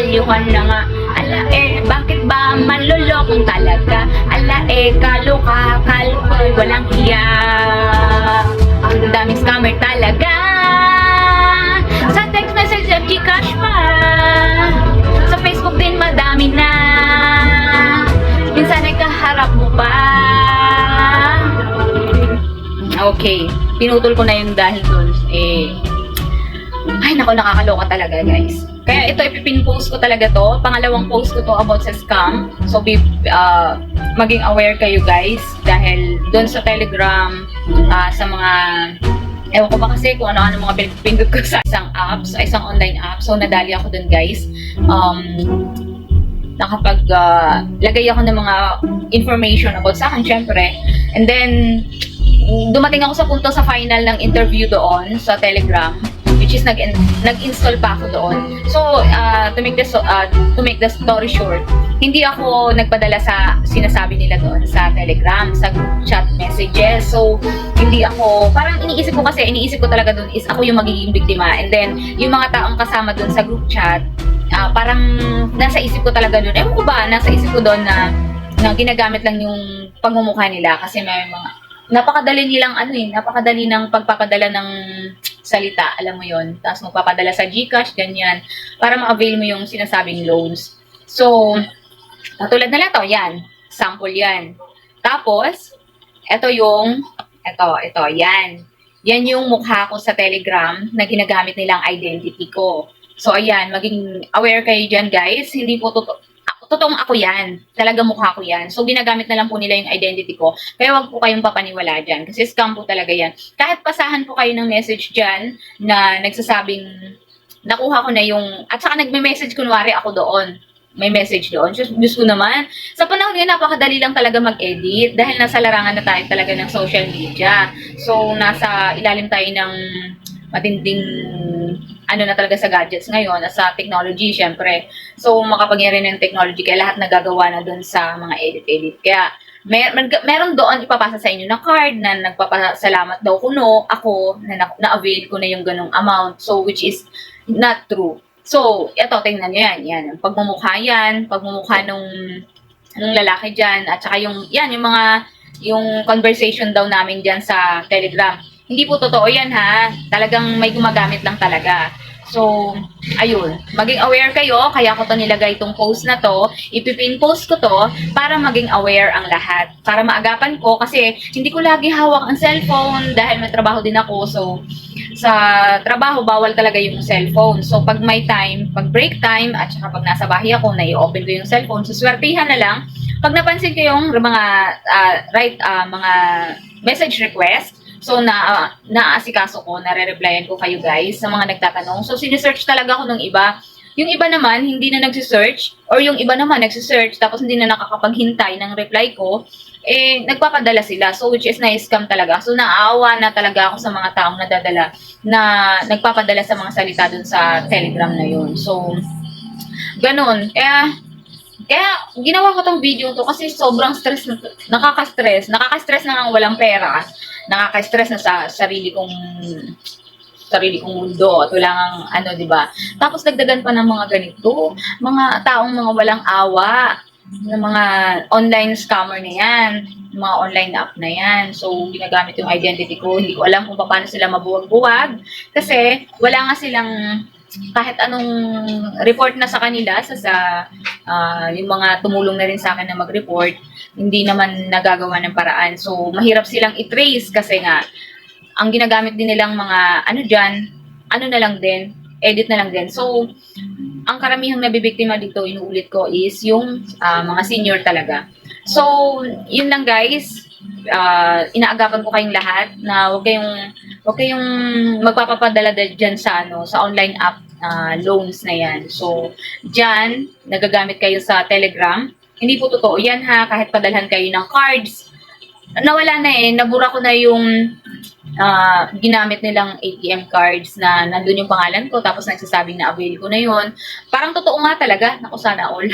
kalyuhan na nga. Ala bakit ba manlolokong talaga? Ala kaluka, kalboy, walang hiya. Ang daming scammer talaga. Sa text message, Gcash pa. Sa Facebook din madami na. Minsan ay kaharap mo pa. Okay, pinutol ko na yung dahil dun. Ay nako, nakakaloka talaga guys. Kaya ito, ipipin-post ko talaga to. Pangalawang post ko to about sa scam. So, maging aware kayo guys. Dahil doon sa Telegram, sa mga, ewan ko ba kasi kung ano-ano mga pinipindot ko sa isang online app. So, nadali ako doon guys. Lagay ako ng mga information about sa akin, syempre. And then, dumating ako sa punto sa final ng interview doon sa Telegram, which is nag-install pa ako doon. So, to make the story short, hindi ako nagpadala sa sinasabi nila doon sa Telegram, sa group chat messages. So, hindi ako, parang iniisip ko talaga doon is ako yung magiging biktima. And then, yung mga taong kasama doon sa group chat, parang nasa isip ko talaga doon. Ewan ko ba, nasa isip ko doon na ginagamit lang yung pagmumukha nila kasi may mga napakadali ng pagpapadala ng salita, alam mo yon. Tapos magpapadala sa Gcash, ganyan, para ma-avail mo yung sinasabing loans. So, katulad na lang to, yan. Sample yan. Tapos, ito, yan. Yan yung mukha ko sa Telegram na ginagamit nilang identity ko. So, ayan, maging aware kayo dyan, guys. Hindi po totoong ako yan. Talaga mukha ko yan. So, ginagamit na lang po nila yung identity ko. Kaya wag po kayong papaniwala dyan. Kasi scam po talaga yan. Kahit pasahan po kayo ng message dyan na nagsasabing, nakuha ko na yung, at saka nagme-message kunwari ako doon. May message doon. Diyos ko naman. Sa panahon ngayon, napakadali lang talaga mag-edit. Dahil nasa larangan na tayo talaga ng social media. So, nasa ilalim tayo ng matinding na talaga sa gadgets ngayon, sa technology, syempre. So, makapangyarihan ng technology, kaya lahat nagagawa na doon sa mga edit-edit. Kaya, meron doon ipapasa sa inyo na card na nagpapasalamat daw ako na avail ko na yung ganong amount. So, which is not true. So, eto, tingnan nyo yan. Yan, pagmumukha nung lalaki dyan, at saka yung conversation daw namin dyan sa Telegram. Hindi po totoo yan ha. Talagang may gumagamit lang talaga. So, ayun. Maging aware kayo. Kaya ko to nilagay itong post na to. Ipipin post ko to para maging aware ang lahat. Para maagapan ko kasi hindi ko lagi hawak ang cellphone dahil may trabaho din ako. So, sa trabaho, bawal talaga yung cellphone. So, pag may time, pag break time, at saka pag nasa bahay ako, nai-open ko yung cellphone. So, swertihan na lang. Pag napansin ko yung mga message request, so, naaasikaso ko, nare-replyan ko kayo guys sa mga nagtatanong. So, sinesearch talaga ako ng iba. Yung iba naman, hindi na nagsisearch, or yung iba naman nagsisearch, tapos hindi na nakakapaghintay ng reply ko, nagpapadala sila. So, which is na-scam talaga. So, naawa na talaga ako sa mga taong nagpapadala sa mga salita dun sa Telegram na yun. So, ganun. Kaya, ginawa ko tong video to kasi sobrang stress, nakaka-stress na nga walang pera. Nakaka-stress na sa sarili kong mundo at wala nga di ba? Tapos dagdagan pa ng mga ganito, mga taong mga walang awa, ng mga online scammer na yan, mga online app na yan. So, ginagamit yung identity ko. Hindi ko alam kung paano sila mabuwag-buwag kasi wala nga silang kahit anong report na sa kanila yung mga tumulong na rin sa akin na mag-report, hindi naman nagagawa ng paraan. So, mahirap silang i-trace kasi nga, ang ginagamit din nilang mga, na lang din, edit na lang din. So, ang karamihang nabibiktima dito, inuulit ko, is yung mga senior talaga. So, yun lang guys. Inaagapan ko kayong lahat na huwag kayong magpapapadala dyan sa online app loans na yan. So, dyan, nagagamit kayo sa Telegram. Hindi po totoo yan ha, kahit padalhan kayo ng cards. Nawala na nabura ko na yung ginamit nilang ATM cards na nandun yung pangalan ko, tapos nagsasabing na avail ko na yun. Parang totoo nga talaga, naku sana all.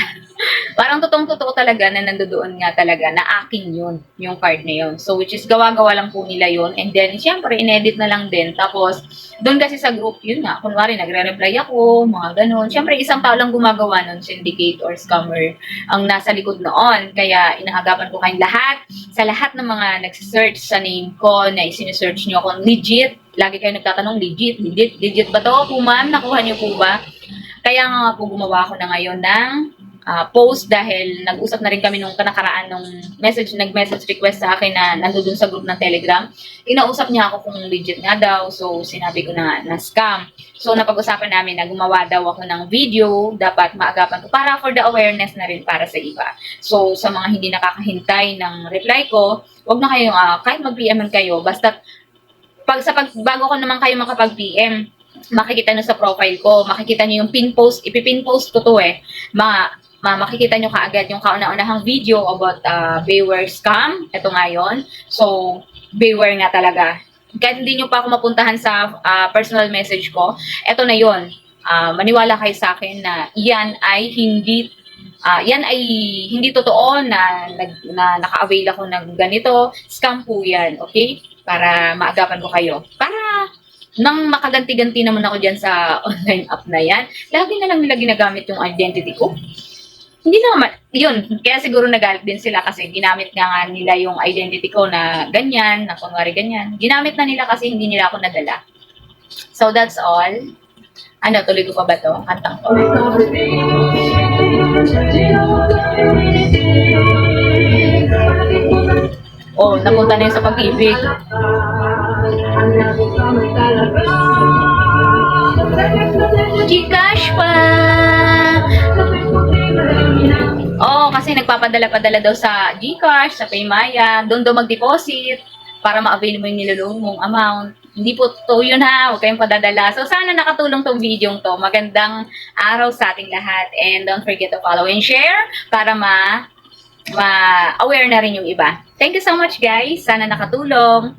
Parang totoo talaga na nandoon nga talaga na akin yun, yung card na yun. So, which is gawa-gawa lang po nila yun. And then, syempre, inedit na lang din. Tapos, Doon kasi sa group, yun nga, kunwari nagre-reply ako, mga ganun. Siyempre, isang tao lang gumagawa nun, syndicate or scammer ang nasa likod noon. Kaya inaagapan ko kayong lahat, sa lahat ng mga nagsisearch sa name ko, na isinesearch nyo kung legit, lagi kayo nagtatanong, legit ba to? Po ma'am, nakuha nyo po ba? Kaya nga po gumawa ako na ngayon ng post dahil nag-usap na rin kami nung nakaraan nung nag-message request sa akin na nandoon sa group ng Telegram. Inausap niya ako kung legit nga daw. So, sinabi ko na scam. So, napag-usapan namin na gumawa daw ako ng video. Dapat maagapan ko para for the awareness na rin para sa iba. So, sa mga hindi nakakahintay ng reply ko, wag na kayong, kahit mag-PM man kayo, basta bago ko naman kayo makapag-PM, makikita nyo sa profile ko, makikita nyo yung pin post, ipipin post ko to makikita nyo kaagad yung kauna-unahang video about Bayware scam. Ito nga yun. So, Bayware nga talaga. Kahit hindi nyo pa ako mapuntahan sa personal message ko, ito na yun. Maniwala kayo sa akin na yan ay hindi totoo na naka-avail ako ng ganito. Scam po yan, okay? Para maagapan ko kayo. Para nang makaganti-ganti naman ako dyan sa online app na yan, lagi na lang nila ginagamit yung identity ko. Hindi naman, yun, kaya siguro nagalit din sila kasi ginamit nga nila yung identity ko na ganyan, na kunwari ganyan. Ginamit na nila kasi hindi nila ako nadala. So that's all. Ano, tuloy ko pa ba to? Kantang to. Oh, napunta na yun sa pag-ibig. Gcash pa! Oo, kasi nagpapadala-padala daw sa Gcash, sa Paymaya, doon daw mag-deposit para ma-avail mo yung nilulong mong amount. Hindi po to yun ha, huwag kayong padadala. So sana nakatulong tong video to. Magandang araw sa ating lahat and don't forget to follow and share para ma-aware na rin yung iba. Thank you so much guys, sana nakatulong.